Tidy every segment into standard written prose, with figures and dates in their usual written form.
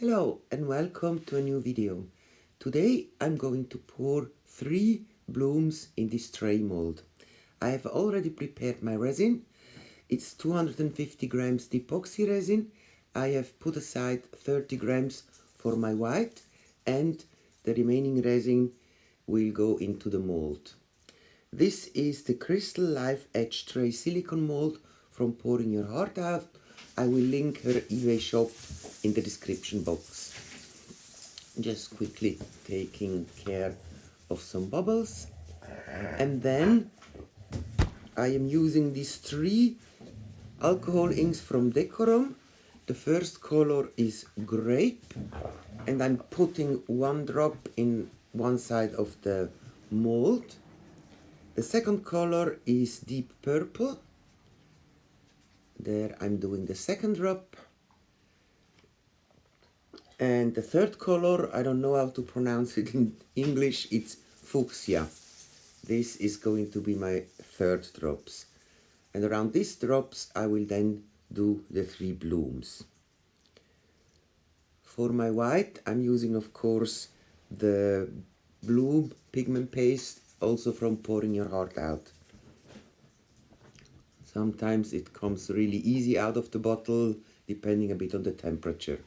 Hello and welcome to a new video. Today I'm going to pour 3 blooms in this tray mold. I have already prepared my resin. It's 250 grams Dipoxy resin. I have put aside 30 grams for my white, and the remaining resin will go into the mold. This is the Crystal Life Edge Tray silicone mold from Pouring Your Heart Out. I will link her eBay shop in the description box. Just quickly taking care of some bubbles. And then I am using these 3 alcohol inks from Decorom. The first color is grape, and I'm putting 1 drop in one side of the mold. The second color is deep purple. There I'm doing the second drop. And the third color, I don't know how to pronounce it in English, it's fuchsia. This is going to be my third drops. And around these drops I will then do the 3 blooms. For my white I'm using of course the blue pigment paste, also from Pouring Your Heart Out. Sometimes it comes really easy out of the bottle, depending a bit on the temperature.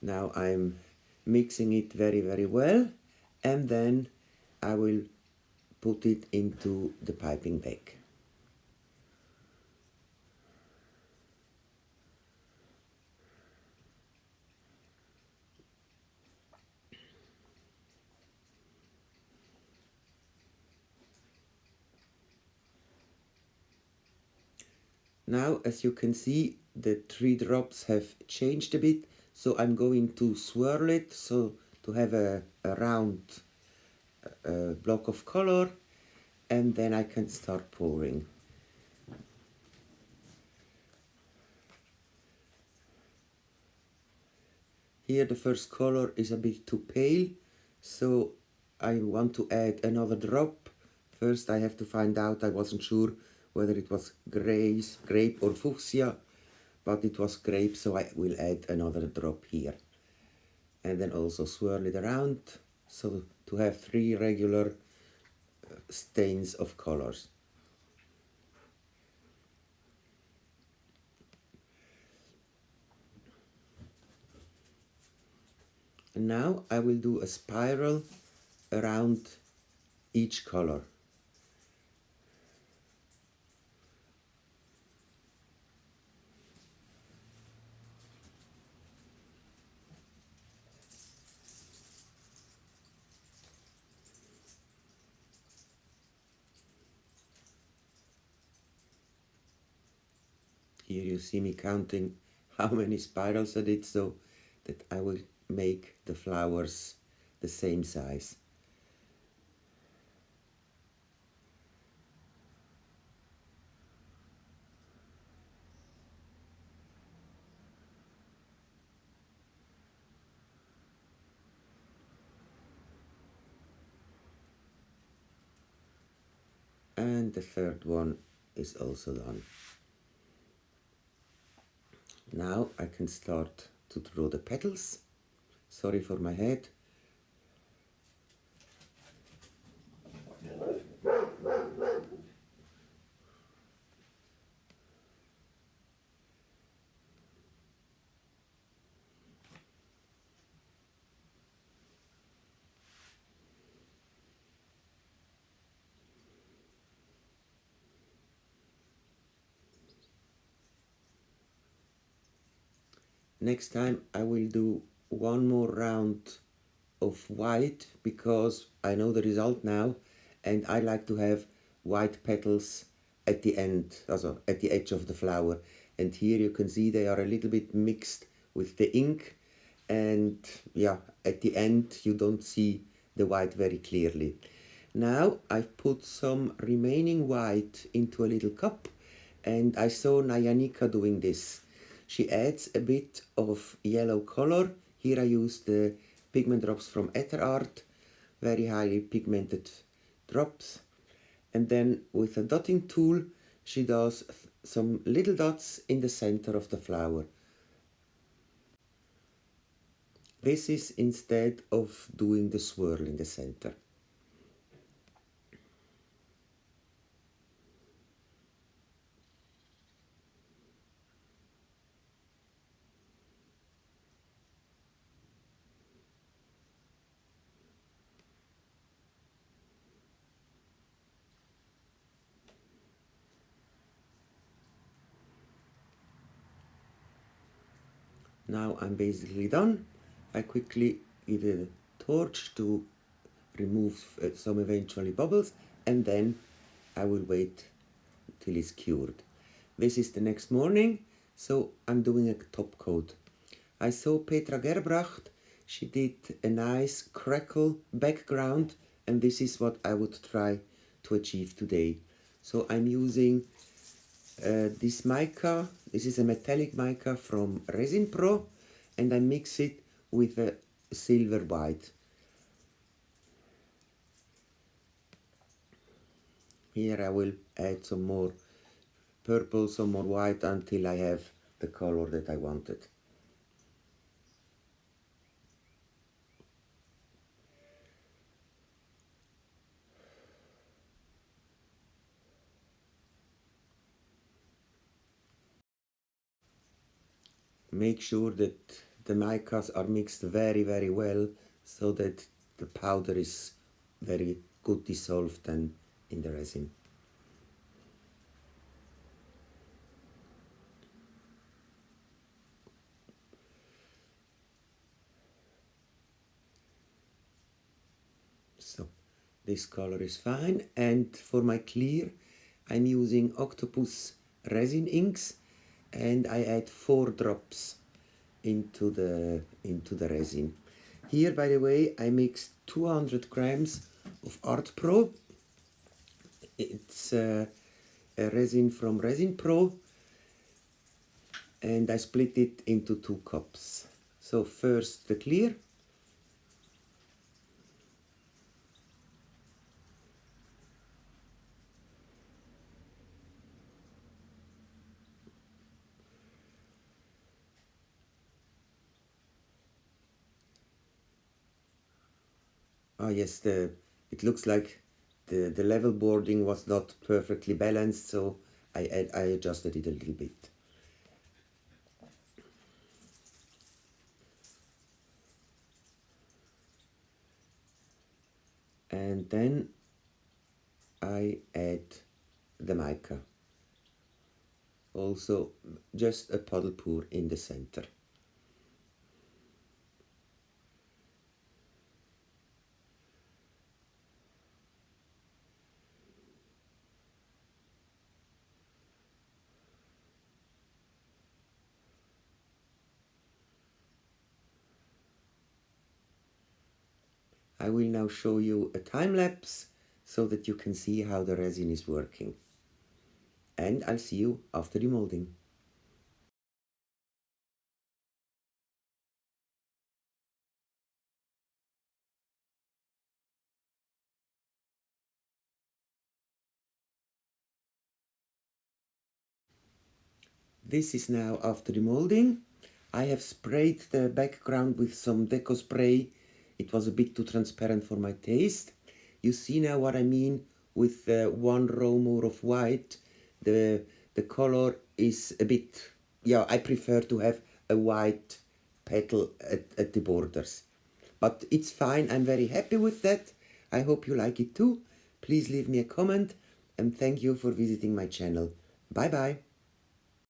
Now I'm mixing it very well, and then I will put it into the piping bag. Now, as you can see, the 3 drops have changed a bit, so I'm going to swirl it so to have a round block of color, and then I can start pouring. Here the first color is a bit too pale, so I want to add another drop. First I have to find out, I wasn't sure whether it was grape or fuchsia, but it was grape, so I will add another drop here. And then also swirl it around, so to have 3 regular stains of colors. And now I will do a spiral around each color. Here you see me counting how many spirals I did, so that I will make the flowers the same size. And the third one is also done. Now I can start to draw the petals. Sorry for my head. Next time I will do one more round of white, because I know the result now, and I like to have white petals at the end, also at the edge of the flower. And here you can see they are a little bit mixed with the ink, and yeah, at the end you don't see the white very clearly. Now I've put some remaining white into a little cup, and I saw Nayanika doing this. She adds a bit of yellow color. Here I use the pigment drops from Ether Art, very highly pigmented drops. And then with a dotting tool, she does some little dots in the center of the flower. This is instead of doing the swirl in the center. Now I'm basically done. I quickly give it a torch to remove some eventually bubbles, and then I will wait till it's cured. This is the next morning, so I'm doing a top coat. I saw Petra Gerbracht, she did a nice crackle background, and this is what I would try to achieve today. So I'm using this mica. This is a metallic mica from ResinPro, and I mix it with a silver white. Here I will add some more purple, some more white until I have the color that I wanted. Make sure that the micas are mixed very well, so that the powder is very good dissolved and in the resin. So this color is fine, and for my clear I'm using Octopus resin inks, and I add 4 drops into the resin. Here, by the way, I mixed 200 grams of Art Pro. It's a resin from ResinPro, and I split it into 2 cups. So first the clear. Ah yes, it looks like the level boarding was not perfectly balanced, so I adjusted it a little bit. And then I add the mica. Also just a puddle pour in the center. I will now show you a time lapse so that you can see how the resin is working. And I'll see you after the molding. This is now after the molding. I have sprayed the background with some deco spray. It was a bit too transparent for my taste. You see now what I mean with one row more of white. The color is a bit, yeah, I prefer to have a white petal at the borders. But it's fine, I'm very happy with that. I hope you like it too. Please leave me a comment, and thank you for visiting my channel. Bye bye.